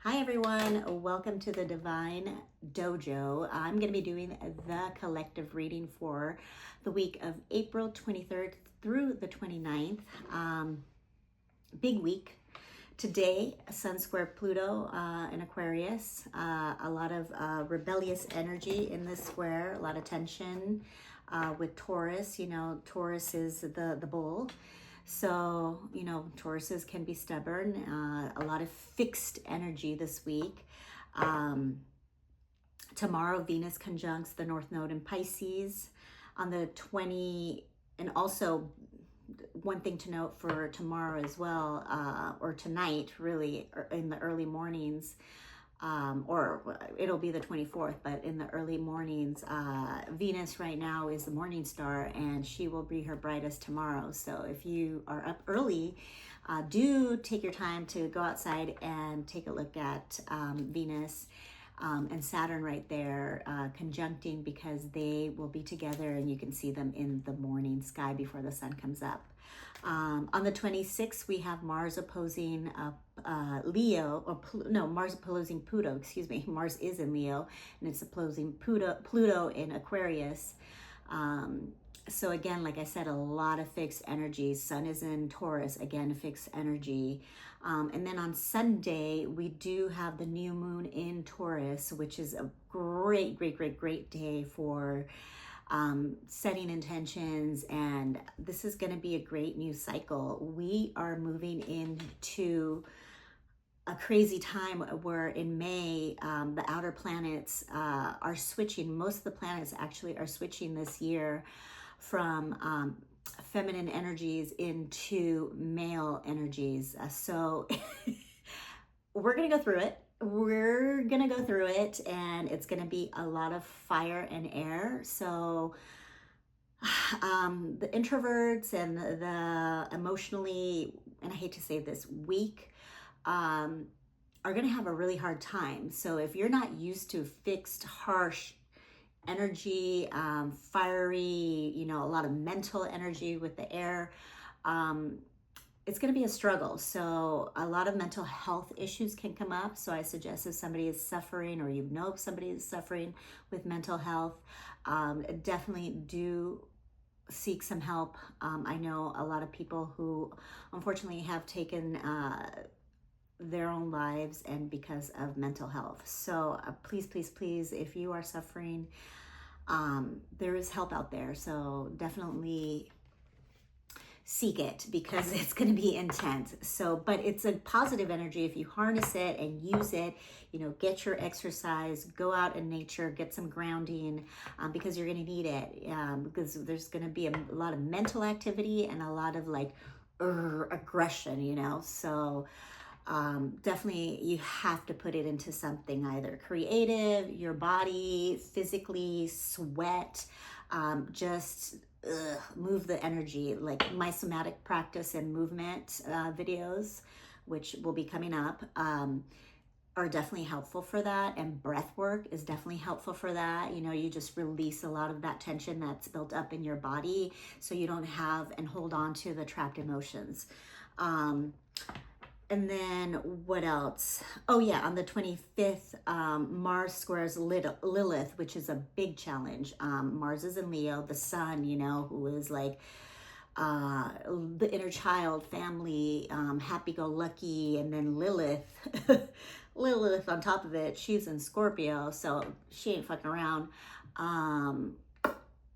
Hi everyone, welcome to the Divine Dojo. I'm going to be doing the collective reading for the week of April 23rd through the 29th. Big week. Today, Sun square Pluto in Aquarius. A lot of rebellious energy in this square, a lot of tension with Taurus. You know, Taurus is the bull. So, you know, Tauruses can be stubborn, a lot of fixed energy this week. Tomorrow, Venus conjuncts the North Node in Pisces on the 20, and also one thing to note for tomorrow as well, or tonight really, in the early mornings, or it'll be the 24th, but in the early mornings, Venus right now is the morning star and she will be her brightest tomorrow. So if you are up early, do take your time to go outside and take a look at Venus and Saturn right there conjuncting, because they will be together and you can see them in the morning sky before the sun comes up. On the 26th, we have Mars opposing Leo, or Mars opposing Pluto, excuse me. Mars is in Leo, and it's opposing Pluto in Aquarius. So again, like I said, a lot of fixed energy. Sun is in Taurus, again, fixed energy. And then on Sunday, we do have the new moon in Taurus, which is a great day for setting intentions, and this is going to be a great new cycle. We are moving into a crazy time where in May, the outer planets are switching. Most of the planets actually are switching this year from feminine energies into male energies. So we're going to go through it. We're going to go through it, and it's going to be a lot of fire and air. So the introverts and the emotionally, and I hate to say this, weak, are going to have a really hard time. So if you're not used to fixed, harsh energy, fiery, you know, a lot of mental energy with the air, it's going to be a struggle. So a lot of mental health issues can come up. So I suggest if somebody is suffering, or you know if somebody is suffering with mental health, definitely do seek some help. I know a lot of people who unfortunately have taken their own lives and because of mental health. So please, if you are suffering, there is help out there. So definitely seek it, because it's going to be intense. So, but it's a positive energy if you harness it and use it. You know, get your exercise, go out in nature, get some grounding, because you're going to need it, because there's going to be a lot of mental activity and a lot of like aggression, you know. So definitely you have to put it into something either creative, your body, physically, sweat, just move the energy. Like my somatic practice and movement videos, which will be coming up, are definitely helpful for that. And breath work is definitely helpful for that. You know, you just release a lot of that tension that's built up in your body, so you don't have and hold on to the trapped emotions. And then what else? Oh yeah, on the 25th, Mars squares Lilith, which is a big challenge. Mars is in Leo, the sun, you know, who is like the inner child, family, happy-go-lucky. And then Lilith, Lilith on top of it, she's in Scorpio, so she ain't fucking around.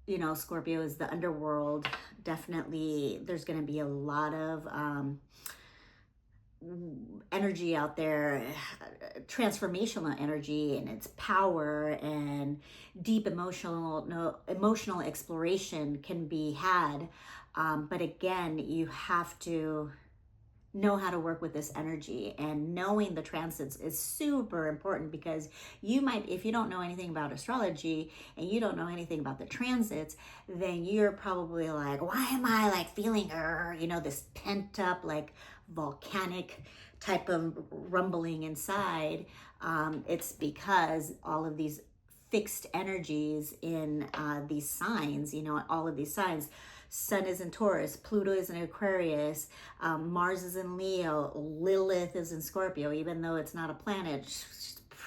You know, Scorpio is the underworld. Definitely, there's going to be a lot of energy out there, transformational energy, and its power and deep emotional exploration can be had. But again, you have to know how to work with this energy, and knowing the transits is super important, because you might, if you don't know anything about astrology and you don't know anything about the transits, then you're probably like, why am I like feeling you know, this pent up like volcanic type of rumbling inside. It's because all of these fixed energies in these signs, you know, all of these signs. Sun is in Taurus, Pluto is in Aquarius, Mars is in Leo, Lilith is in Scorpio, even though it's not a planet.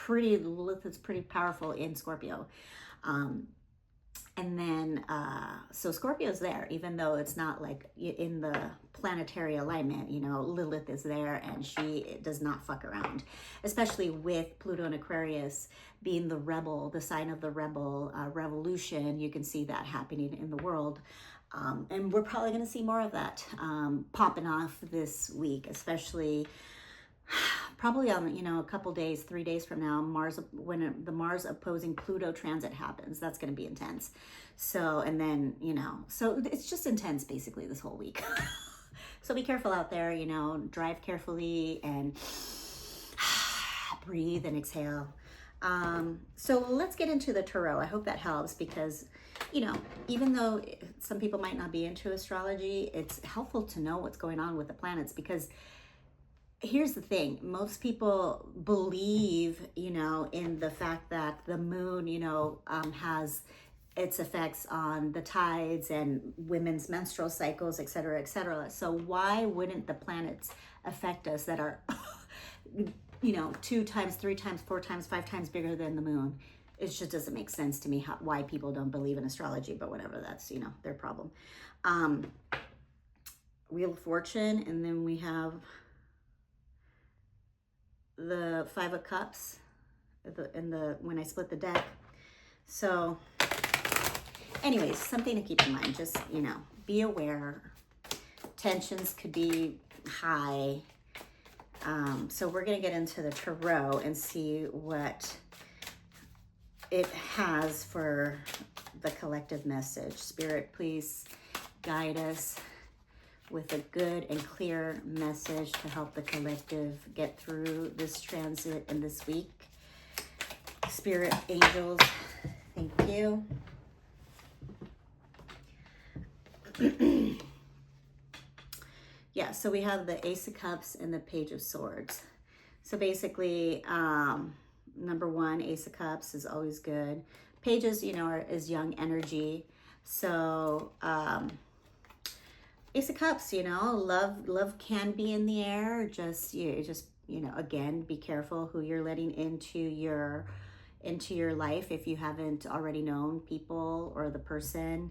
Lilith is pretty powerful in Scorpio. And then, so Scorpio's there, even though it's not like in the planetary alignment, you know, Lilith is there and she does not fuck around, especially with Pluto and Aquarius being the rebel, the sign of the rebel, revolution. You can see that happening in the world. And we're probably going to see more of that popping off this week, especially probably on, you know, a couple days, 3 days from now, when the Mars opposing Pluto transit happens, that's going to be intense. So, and then, you know, so it's just intense basically this whole week. So be careful out there, you know, drive carefully and breathe and exhale. So let's get into the tarot. I hope that helps because, you know, even though some people might not be into astrology, it's helpful to know what's going on with the planets, because here's the thing. Most people believe, you know, in the fact that the moon, you know, has its effects on the tides and women's menstrual cycles, et cetera, et cetera. So why wouldn't the planets affect us that are, you know, 2 times, 3 times, 4 times, 5 times bigger than the moon? It just doesn't make sense to me why people don't believe in astrology, but whatever, that's, you know, their problem. Wheel of Fortune, and then we have the 5 of Cups when I split the deck. So anyways, something to keep in mind. Just, you know, be aware. Tensions could be high. So we're going to get into the tarot and see what it has for the collective message. Spirit, please guide us with a good and clear message to help the collective get through this transit and this week. Spirit, angels, thank you. Yeah, so we have the Ace of Cups and the Page of Swords. So basically, number 1, Ace of Cups is always good. Pages, you know, is young energy. So Ace of Cups, you know, love can be in the air. Just you know, again, be careful who you're letting into your life if you haven't already known people or the person.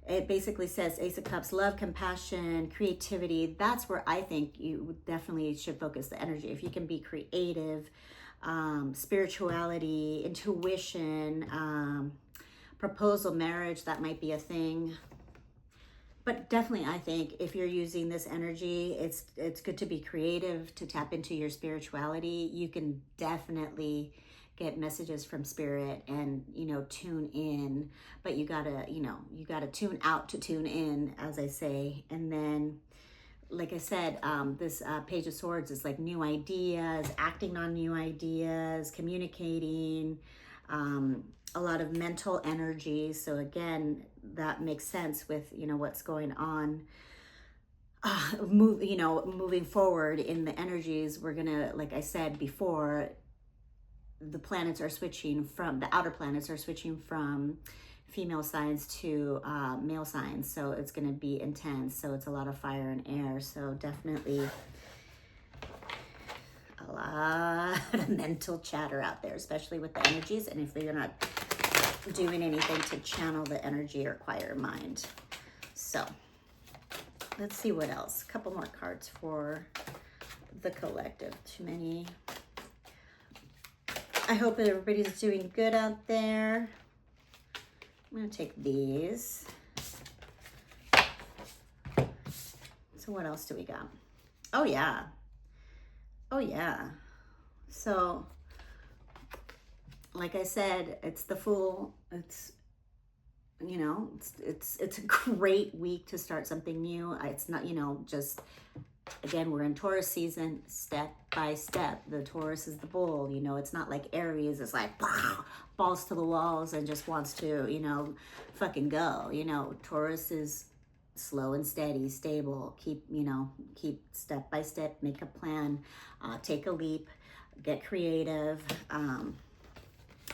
It basically says Ace of Cups, love, compassion, creativity. That's where I think you definitely should focus the energy. If you can be creative, spirituality, intuition, proposal, marriage, that might be a thing. But definitely, I think if you're using this energy, it's good to be creative, to tap into your spirituality. You can definitely get messages from spirit and, you know, tune in, but you gotta tune out to tune in, as I say. And then, like I said, this Page of Swords is like new ideas, acting on new ideas, communicating, a lot of mental energy. So again, that makes sense with, you know, what's going on. Moving forward in the energies, we're gonna, like I said before, the planets are switching from, the outer planets are switching from female signs to male signs. So it's going to be intense. So it's a lot of fire and air. So definitely a lot of mental chatter out there, especially with the energies. And if you're not doing anything to channel the energy or quiet your mind. So let's see what else. A couple more cards for the collective. Too many. I hope that everybody's doing good out there. I'm going to take these. So what else do we got? Oh, yeah. Oh, yeah. So, like I said, it's the Fool. It's, you know, it's a great week to start something new. It's not, you know, just... Again, we're in Taurus season, step by step. The Taurus is the bull, you know, it's not like Aries is like balls to the walls and just wants to, you know, fucking go. You know, Taurus is slow and steady, stable, keep step by step, make a plan, take a leap, get creative.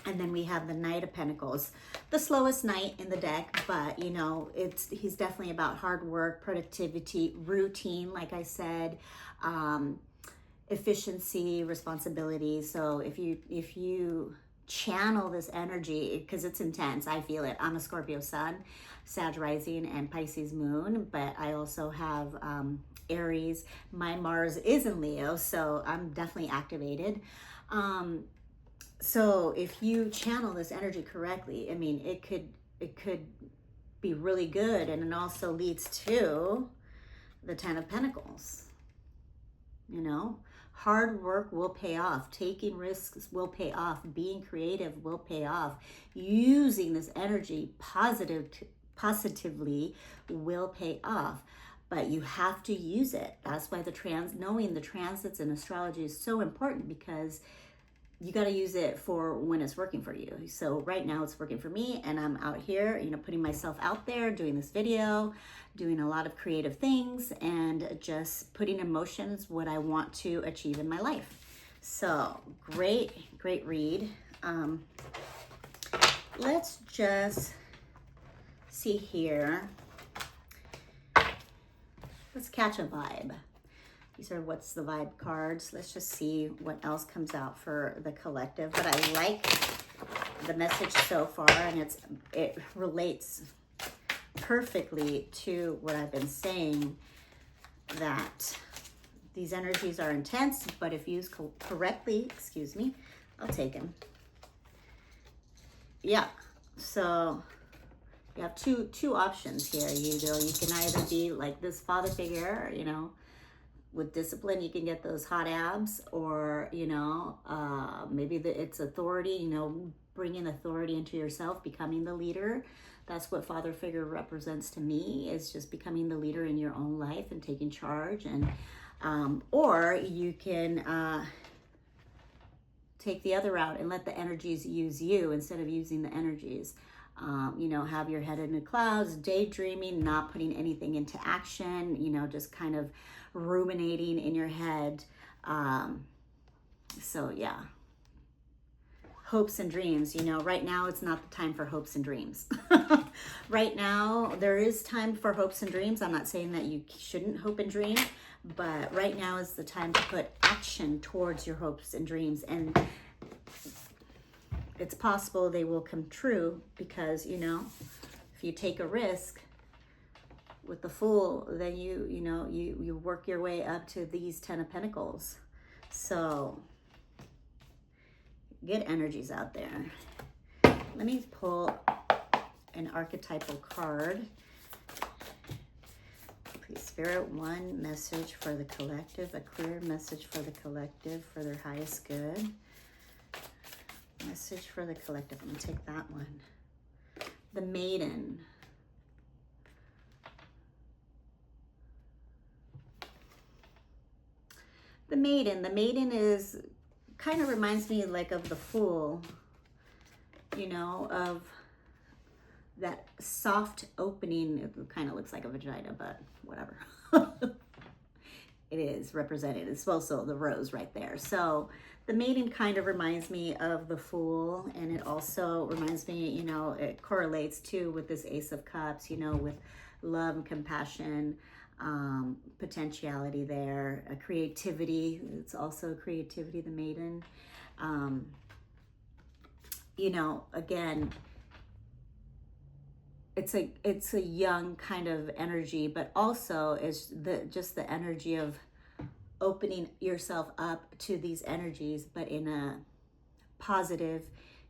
And then we have the Knight of Pentacles, the slowest knight in the deck, but you know, he's definitely about hard work, productivity, routine, like I said, efficiency, responsibility. So if you channel this energy, because it's intense, I feel it. I'm a Scorpio sun, Sag rising, and Pisces moon, but I also have Aries. My Mars is in Leo, so I'm definitely activated. So if you channel this energy correctly, I mean, it could be really good, and it also leads to the Ten of Pentacles. You know, hard work will pay off. Taking risks will pay off. Being creative will pay off. Using this energy positively will pay off. But you have to use it. That's why knowing the transits in astrology is so important, because you got to use it for when it's working for you. So right now it's working for me, and I'm out here, you know, putting myself out there, doing this video, doing a lot of creative things, and just putting in motions what I want to achieve in my life. So great read. Let's just see here. Let's catch a vibe. These are what's the vibe cards. Let's just see what else comes out for the collective. But I like the message so far, and it relates perfectly to what I've been saying, that these energies are intense, but if used correctly, I'll take them. Yeah, so you have two options here. You can either be like this father figure, you know, with discipline, you can get those hot abs, or, you know, maybe it's authority, you know, bringing authority into yourself, becoming the leader. That's what father figure represents to me, is just becoming the leader in your own life and taking charge. And or you can take the other route and let the energies use you instead of using the energies. You know, have your head in the clouds, daydreaming, not putting anything into action, you know, just kind of ruminating in your head. So yeah, hopes and dreams, you know, right now it's not the time for hopes and dreams. Right now there is time for hopes and dreams. I'm not saying that you shouldn't hope and dream, but right now is the time to put action towards your hopes and dreams, and it's possible they will come true, because, you know, if you take a risk with the Fool, then you work your way up to these Ten of Pentacles. So get energies out there. Let me pull an archetypal card. Please, Spirit, one message for the collective, a clear message for the collective for their highest good. Message for the collective. I'm going to take that one. The Maiden. The Maiden. The Maiden is kind of reminds me like of the Fool, you know, of that soft opening. It kind of looks like a vagina, but whatever. It is represented. It's also the rose right there. So the Maiden kind of reminds me of the Fool, and it also reminds me, you know, it correlates too with this Ace of Cups, you know, with love and compassion, potentiality there, creativity. It's also creativity, the Maiden. You know, again, it's a young kind of energy, but also is just the energy of opening yourself up to these energies, but in a positive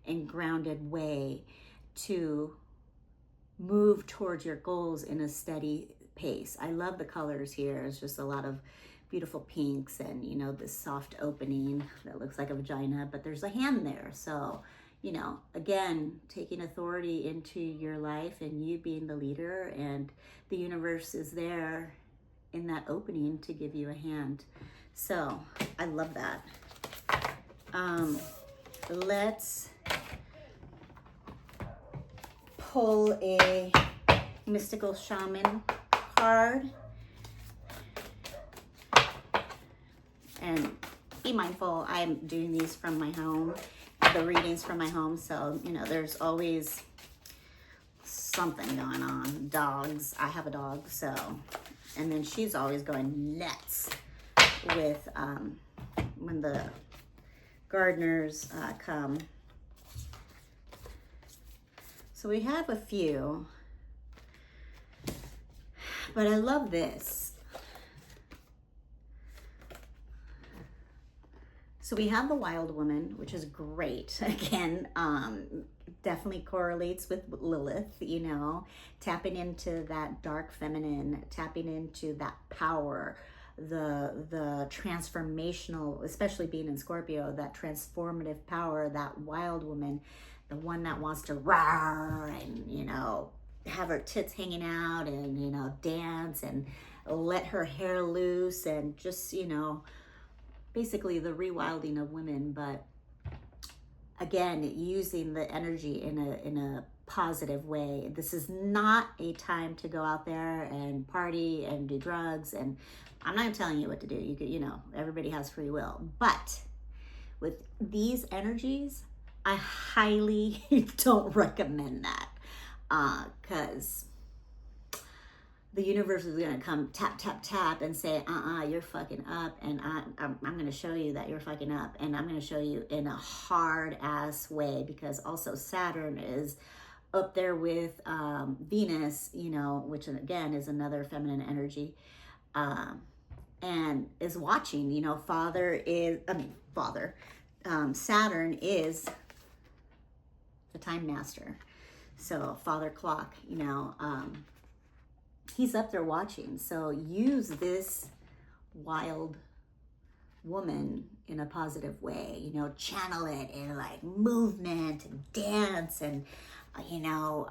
and grounded way, to move towards your goals in a steady pace. I love the colors here. It's just a lot of beautiful pinks, and, you know, this soft opening that looks like a vagina, but there's a hand there. So, you know, again, taking authority into your life and you being the leader, and the universe is there in that opening to give you a hand. So I love that. Let's pull a mystical shaman card. And be mindful. I'm doing these from my home, the readings from my home. So, you know, there's always something going on. Dogs. I have a dog, so, and then she's always going nuts with when the gardeners come. So we have a few, but I love this. So we have the Wild Woman, which is great. Again, definitely correlates with Lilith, you know, tapping into that dark feminine, tapping into that power, the transformational, especially being in Scorpio, that transformative power, that wild woman, the one that wants to roar and, you know, have her tits hanging out and, you know, dance and let her hair loose and just, you know, basically the rewilding of women. But again, using the energy in a positive way. This is not a time to go out there and party and do drugs, and I'm not telling you what to do. You could, you know, everybody has free will. But with these energies, I highly don't recommend that, because the universe is going to come tap, tap, tap and say, you're fucking up. And I'm going to show you that you're fucking up. And I'm going to show you in a hard ass way, because also Saturn is up there with Venus, you know, which again is another feminine energy, and is watching, you know, Saturn is the time master. So father clock, you know, he's up there watching. So use this wild woman in a positive way, you know, channel it in like movement and dance and, you know,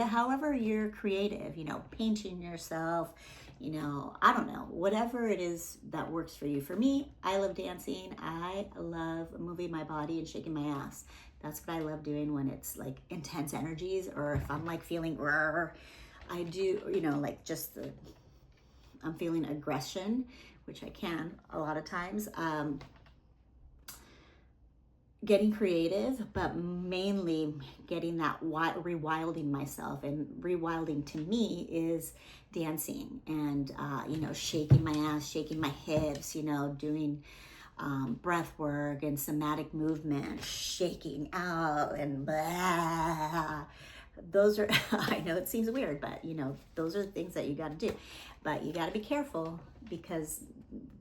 however you're creative, you know, painting yourself, you know, I don't know, whatever it is that works for you. For me, I love dancing. I love moving my body and shaking my ass. That's what I love doing when it's like intense energies, or if I'm like feeling I do, you know, like just I'm feeling aggression, which I can a lot of times. Getting creative, but mainly getting that rewilding myself. And rewilding to me is dancing and, you know, shaking my ass, shaking my hips, you know, doing breath work and somatic movement, shaking out and blah. Those are, I know it seems weird, but you know, those are things that you got to do. But you got to be careful, because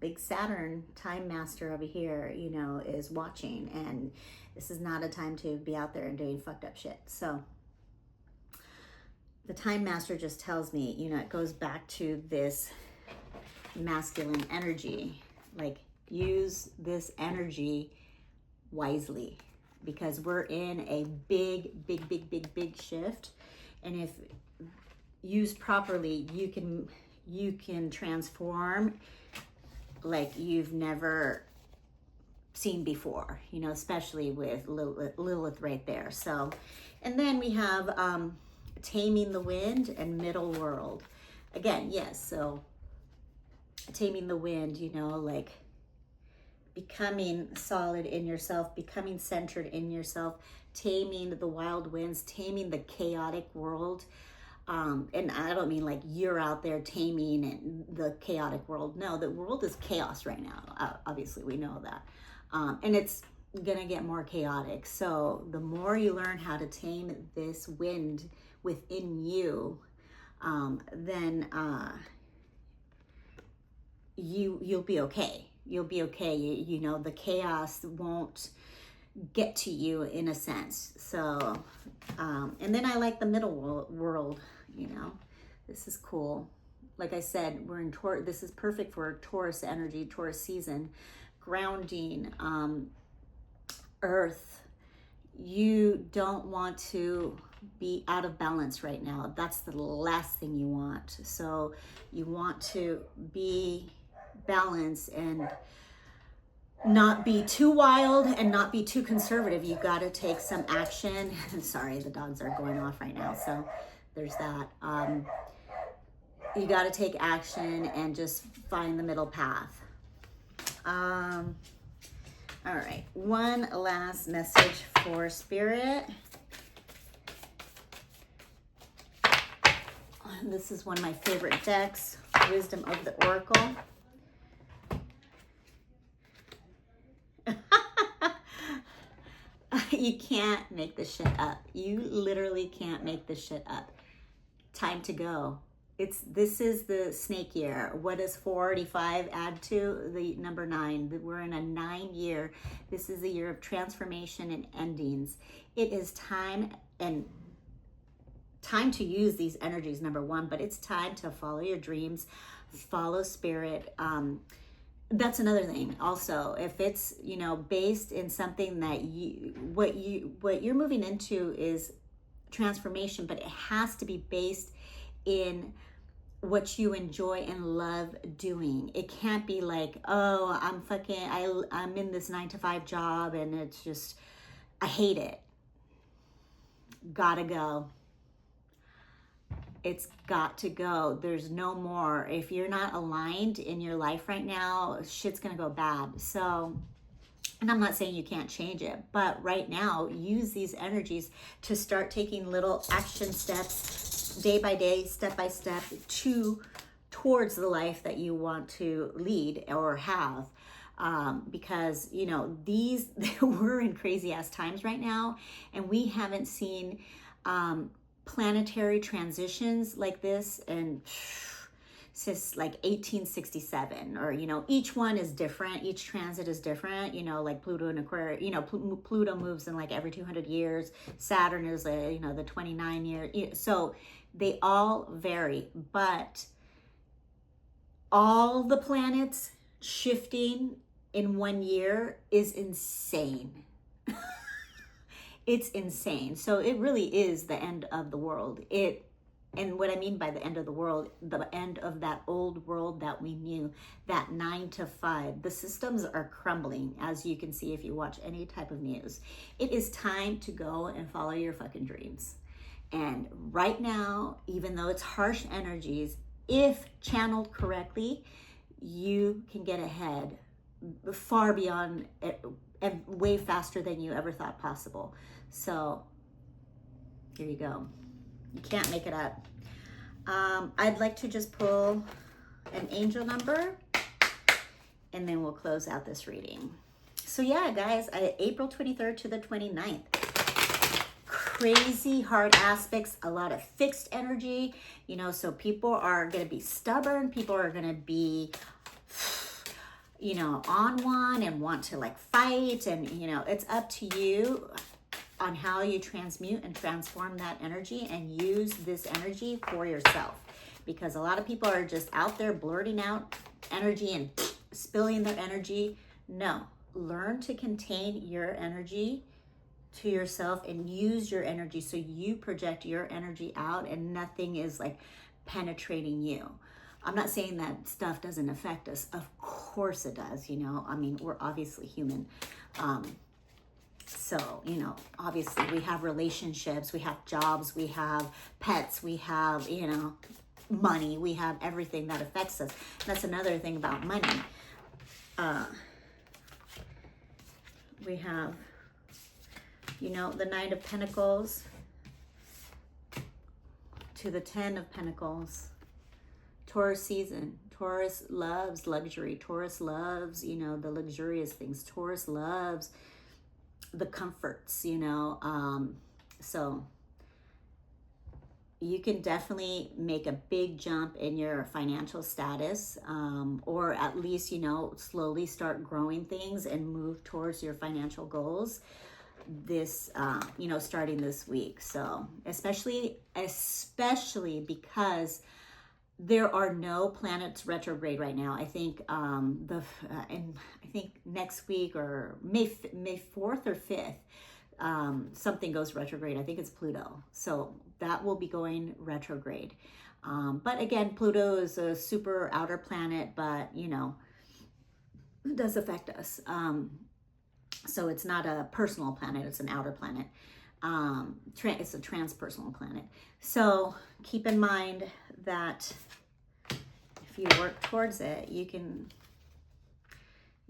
big Saturn time master over here, you know, is watching, and this is not a time to be out there and doing fucked up shit. So the time master just tells me, you know, it goes back to this masculine energy, like use this energy wisely, because we're in a big shift. And if used properly, you can transform like you've never seen before, you know, especially with Lilith right there. So, and then we have taming the wind and middle world. Again, yes, so taming the wind, you know, like becoming solid in yourself, becoming centered in yourself, taming the wild winds, taming the chaotic world. And I don't mean like you're out there taming the chaotic world. No, the world is chaos right now. Obviously, we know that. And it's gonna get more chaotic. So the more you learn how to tame this wind within you, then you'll be okay. You'll be okay. You know, the chaos won't get to you in a sense. So, and then I like the middle world, you know, this is cool. Like I said, we're in Taurus. This is perfect for Taurus energy, Taurus season, grounding, earth. You don't want to be out of balance right now. That's the last thing you want. So you want to be balanced and not be too wild and not be too conservative. You got to take some action. Sorry, the dogs are going off right now. So there's that. You got to take action and just find the middle path. All right, one last message for Spirit. This is one of my favorite decks, Wisdom of the Oracle. You can't make this shit up. You literally can't make this shit up. Time to go. This is the snake year. What does 485 add to? The number 9. We're in a 9 year. This is a year of transformation and endings. It is time to use these energies, number 1, but it's time to follow your dreams, follow spirit. That's another thing also. If it's, you know, based in something that what you're moving into is transformation, but it has to be based in what you enjoy and love doing. It can't be like, oh, I'm in this 9-to-5 job and it's just, I hate it. Gotta go. It's got to go. There's no more. If you're not aligned in your life right now, shit's gonna go bad. So, and I'm not saying you can't change it, but right now, use these energies to start taking little action steps, day by day, step by step, towards the life that you want to lead or have. Because, you know, we're in crazy ass times right now, and we haven't seen planetary transitions like this and since like 1867, or, you know, each one is different. Each transit is different, you know, like Pluto and Aquarius, you know, Pluto moves in like every 200 years. Saturn is, you know, the 29 years. So they all vary, but all the planets shifting in 1 year is insane. It's insane. So it really is the end of the world. And what I mean by the end of the world, the end of that old world that we knew, that 9-to-5. The systems are crumbling, as you can see if you watch any type of news. It is time to go and follow your fucking dreams. And right now, even though it's harsh energies, if channeled correctly, you can get ahead far beyond and way faster than you ever thought possible. So here you go. You can't make it up. I'd like to just pull an angel number and then we'll close out this reading. So yeah, guys, April 23rd to the 29th. Crazy hard aspects, a lot of fixed energy, you know, so people are going to be stubborn. People are going to be, you know, on one and want to like fight. And, you know, it's up to you on how you transmute and transform that energy and use this energy for yourself. Because a lot of people are just out there blurting out energy and spilling their energy. No, learn to contain your energy to yourself and use your energy so you project your energy out and nothing is like penetrating you. I'm not saying that stuff doesn't affect us. Of course it does, you know. I mean, we're obviously human. So, you know, obviously we have relationships, we have jobs, we have pets, we have, you know, money, we have everything that affects us. That's another thing about money. We have, you know, the Knight of Pentacles to the 10 of Pentacles. Taurus season. Taurus loves luxury. Taurus loves, you know, the luxurious things. Taurus loves the comforts, you know. So you can definitely make a big jump in your financial status, or at least, you know, slowly start growing things and move towards your financial goals this, you know, starting this week. So especially because there are no planets retrograde right now. I think and I think next week or May 4th or 5th, something goes retrograde. I think it's Pluto. So that will be going retrograde. But again, Pluto is a super outer planet, but you know, it does affect us. So it's not a personal planet, it's an outer planet. It's a transpersonal planet. So keep in mind that if you work towards it, you can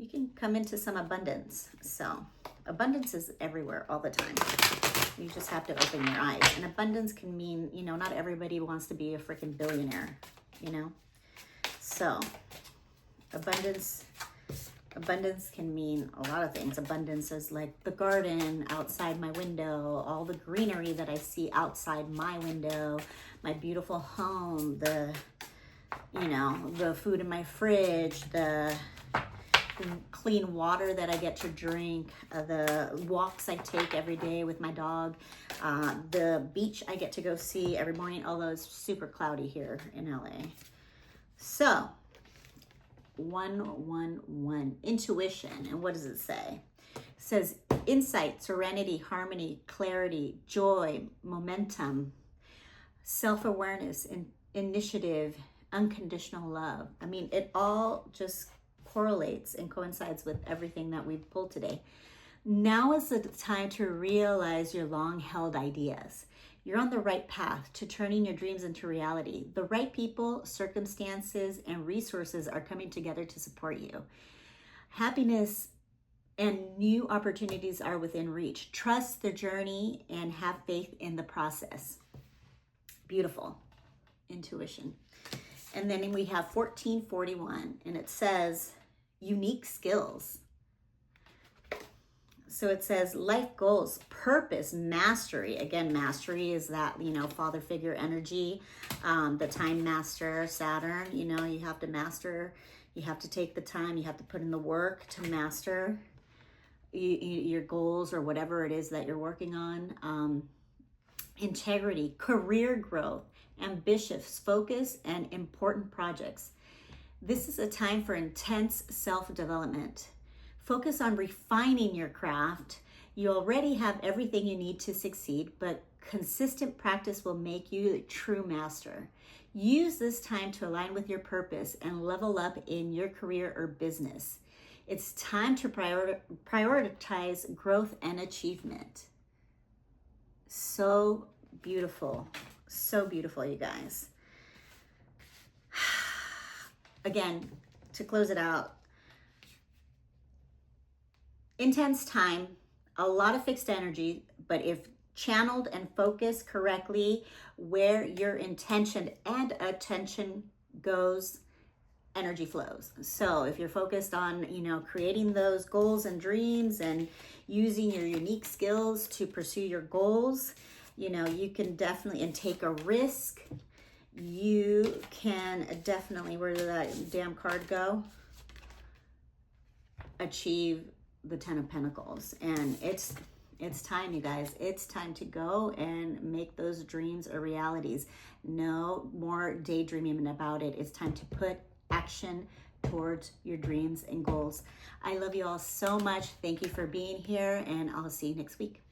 you can come into some abundance. So abundance is everywhere all the time. You just have to open your eyes. And abundance can mean, you know, not everybody wants to be a freaking billionaire, you know? So abundance can mean a lot of things. Abundance is like the garden outside my window, all the greenery that I see outside my window, my beautiful home, the, you know, the food in my fridge, the clean water that I get to drink, the walks I take every day with my dog, the beach I get to go see every morning, although it's super cloudy here in LA. So 111, intuition. And what does it say? It says insight, serenity, harmony, clarity, joy, momentum, self-awareness, initiative, unconditional love. I mean, it all just correlates and coincides with everything that we've pulled today. Now is the time to realize your long-held ideas. You're on the right path to turning your dreams into reality. The right people, circumstances, and resources are coming together to support you. Happiness and new opportunities are within reach. Trust the journey and have faith in the process. Beautiful. Intuition. And then we have 1441, and it says unique skills. So it says life goals, purpose, mastery. Again, mastery is that, you know, father figure energy, the time master, Saturn, you know, you have to master, you have to take the time, you have to put in the work to master your goals or whatever it is that you're working on. Integrity, career growth, ambitious focus, and important projects. This is a time for intense self-development. Focus on refining your craft. You already have everything you need to succeed, but consistent practice will make you a true master. Use this time to align with your purpose and level up in your career or business. It's time to prioritize growth and achievement. So beautiful. So beautiful, you guys. Again, to close it out, intense time, a lot of fixed energy, but if channeled and focused correctly, where your intention and attention goes, energy flows. So if you're focused on, you know, creating those goals and dreams and using your unique skills to pursue your goals, you know, you can definitely, and take a risk, you can definitely, where did that damn card go? Achieve the 10 of Pentacles. And it's time, you guys. It's time to go and make those dreams a realities. No more daydreaming about it. It's time to put action towards your dreams and goals. I love you all so much. Thank you for being here, and I'll see you next week.